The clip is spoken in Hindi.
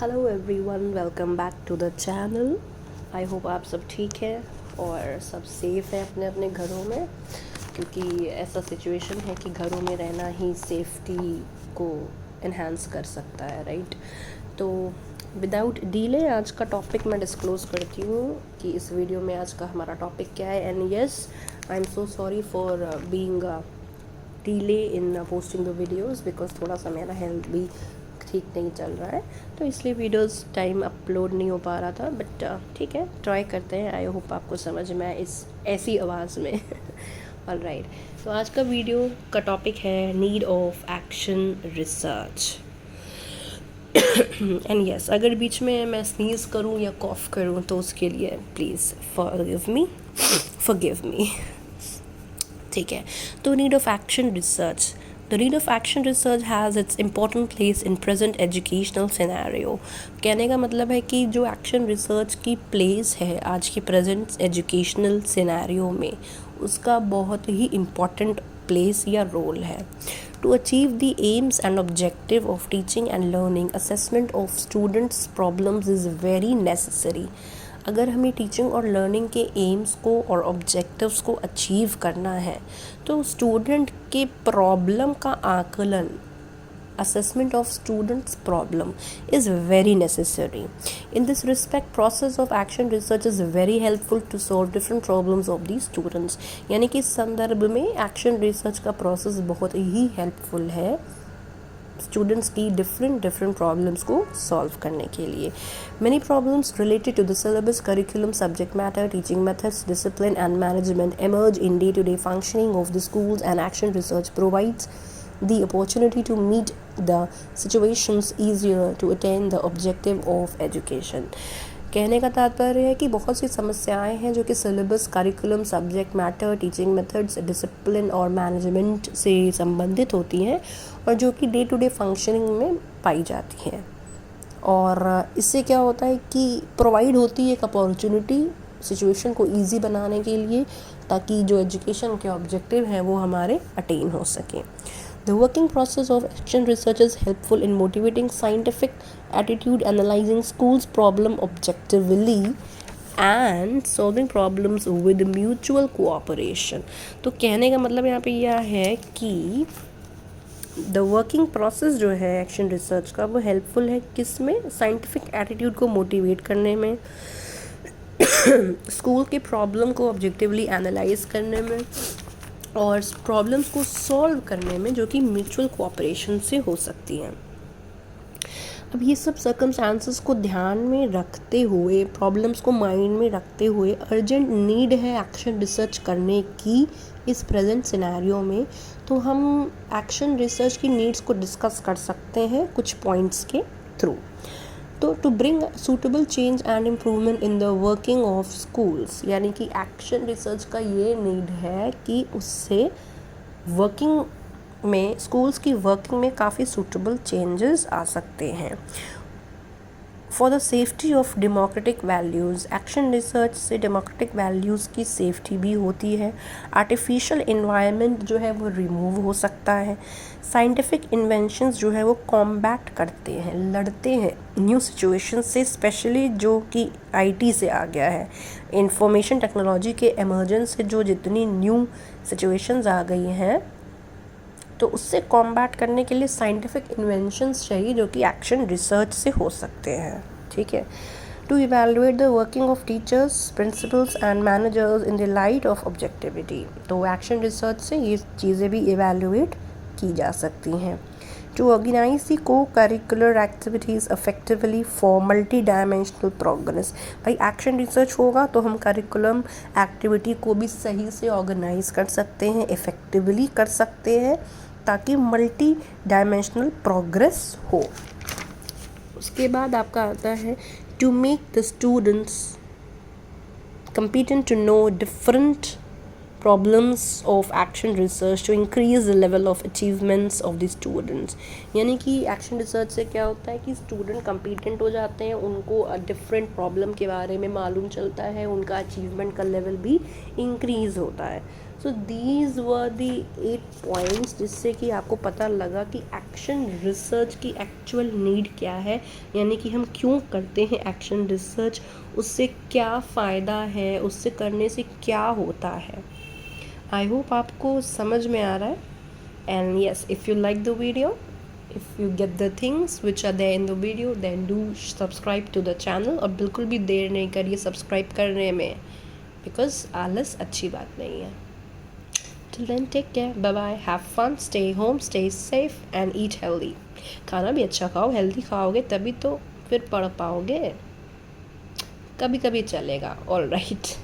Hello everyone, welcome back to the channel. I hope आप सब ठीक है और सब सेफ़ है अपने अपने घरों में, क्योंकि ऐसा सिचुएशन है कि घरों में रहना ही सेफ्टी को इन्हांस कर सकता है, राइट। तो विदाउट डिले आज का टॉपिक मैं डिस्क्लोज़ करती हूँ कि इस वीडियो में आज का हमारा टॉपिक क्या है। And yes, I am so sorry for being delay in posting the videos, because थोड़ा सा मेरा हेल्थ भी ठीक नहीं चल रहा है, तो इसलिए वीडियोस टाइम अपलोड नहीं हो पा रहा था। बट ठीक है, ट्राई करते हैं। आई होप आपको समझ में आए इस ऐसी आवाज़ में। ऑलराइट, तो आज का वीडियो का टॉपिक है need of action research. And yes, अगर बीच में मैं स्नीज़ करूं या कॉफ करूं तो उसके लिए प्लीज़ फॉरगिव मी। ठीक है, तो need of action research. The need of action research has its important place in present educational scenario। कहने का मतलब है कि जो एक्शन रिसर्च की प्लेस है आज की प्रेजेंट एजुकेशनल सिनेरियो में, उसका बहुत ही इम्पॉर्टेंट प्लेस या रोल है। To achieve the aims and objective of teaching and learning, assessment of students' problems is very necessary। अगर हमें टीचिंग और लर्निंग के एम्स को और ऑब्जेक्टिव्स को अचीव करना है तो स्टूडेंट के प्रॉब्लम का आकलन, assessment of students' problem is very necessary. In this respect, process of action research is very helpful to solve different problems of these students। यानी कि इस संदर्भ में एक्शन रिसर्च का प्रोसेस बहुत ही हेल्पफुल है स्टूडेंट्स की डिफरेंट प्रॉब्लम्स को सॉल्व करने के लिए। Many problems related to the syllabus, curriculum, subject matter, teaching methods, discipline and management emerge in day-to-day functioning of the schools, and action research provides the opportunity to meet the situations easier to attain the objective of education। कहने का तात्पर्य है कि बहुत सी समस्याएं हैं जो कि syllabus, curriculum, subject matter, teaching methods, discipline और मैनेजमेंट से संबंधित होती हैं और जो कि डे टू डे फंक्शनिंग में पाई जाती हैं। और इससे क्या होता है कि प्रोवाइड होती है एक अपॉर्चुनिटी सिचुएशन को इजी बनाने के लिए, ताकि जो एजुकेशन के ऑब्जेक्टिव हैं वो हमारे अटेन हो सकें। The working process of action research is helpful in motivating scientific attitude, analyzing schools' problem objectively, and solving problems with mutual cooperation। तो कहने का मतलब यहाँ पे यह है कि द वर्किंग प्रोसेस जो है एक्शन रिसर्च का वो हेल्पफुल है किस में? साइंटिफिक एटीट्यूड को मोटिवेट करने में, स्कूल के प्रॉब्लम को ऑब्जेक्टिवली एनालाइज करने में और प्रॉब्लम्स को सॉल्व करने में, जो कि म्यूचुअल कोऑपरेशन से हो सकती हैं। अब ये सब सर्कमस्टांसेस को ध्यान में रखते हुए, प्रॉब्लम्स को माइंड में रखते हुए अर्जेंट नीड है एक्शन रिसर्च करने की इस प्रेजेंट सिनेरियो में, तो हम एक्शन रिसर्च की नीड्स को डिस्कस कर सकते हैं कुछ पॉइंट्स के थ्रू। तो to bring suitable change and improvement in the working of schools, यानी कि एक्शन रिसर्च का ये नीड है कि उससे वर्किंग में, स्कूल्स की वर्किंग में काफ़ी सूटेबल चेंजेस आ सकते हैं। For the safety of democratic values, action research से डेमोक्रेटिक वैल्यूज़ की सेफ्टी भी होती है। आर्टिफिशियल इन्वायरमेंट जो है वो रिमूव हो सकता है। साइंटिफिक इन्वेंशंस जो है वो कॉम्बैट करते हैं, लड़ते हैं न्यू सिचुएशन से, स्पेशली जो कि आईटी से आ गया है। इंफॉर्मेशन टेक्नोलॉजी के एमर्जेंस से जो जितनी न्यू सिचुएशंस आ गई हैं, तो उससे कॉम्बैट करने के लिए साइंटिफिक इन्वेंशंस चाहिए जो कि एक्शन रिसर्च से हो सकते हैं। ठीक है, to evaluate the working of teachers, principals and managers in the light of objectivity, तो एक्शन रिसर्च से ये चीज़ें भी इवैल्यूएट की जा सकती हैं। To organise the co curricular activities effectively for multi dimensional progress, भाई एक्शन रिसर्च होगा तो हम करिकुलम एक्टिविटी को भी सही से ऑर्गेनाइज कर सकते हैं, इफ़ेक्टिवली कर सकते हैं, ताकि मल्टी डायमेंशनल प्रोग्रेस हो। उसके बाद आपका आता है to make the students competent to know different problems of action research to increase the level of achievements of the students। यानी कि एक्शन रिसर्च से क्या होता है कि स्टूडेंट कम्पिटेंट हो जाते हैं, उनको डिफरेंट प्रॉब्लम के बारे में मालूम चलता है, उनका अचीवमेंट का लेवल भी इंक्रीज़ होता है। So these were the 8 points जिससे कि आपको पता लगा कि एक्शन रिसर्च की एक्चुअल नीड क्या है, यानी कि हम क्यों करते हैं एक्शन रिसर्च, उससे क्या फ़ायदा है, उससे करने से क्या होता है। आई होप आपको समझ में आ रहा है। And yes, if you like the video, if you get the things which are there in the video, then do subscribe to the channel। और बिल्कुल भी देर नहीं करिए सब्सक्राइब करने में, बिकॉज आलस अच्छी बात नहीं है। Till then, take care, bye bye, have fun, stay home, stay safe and eat healthy। खाना भी अच्छा खाओ, हेल्दी खाओगे तभी तो फिर पढ़ पाओगे, कभी कभी चलेगा, ऑल राइट।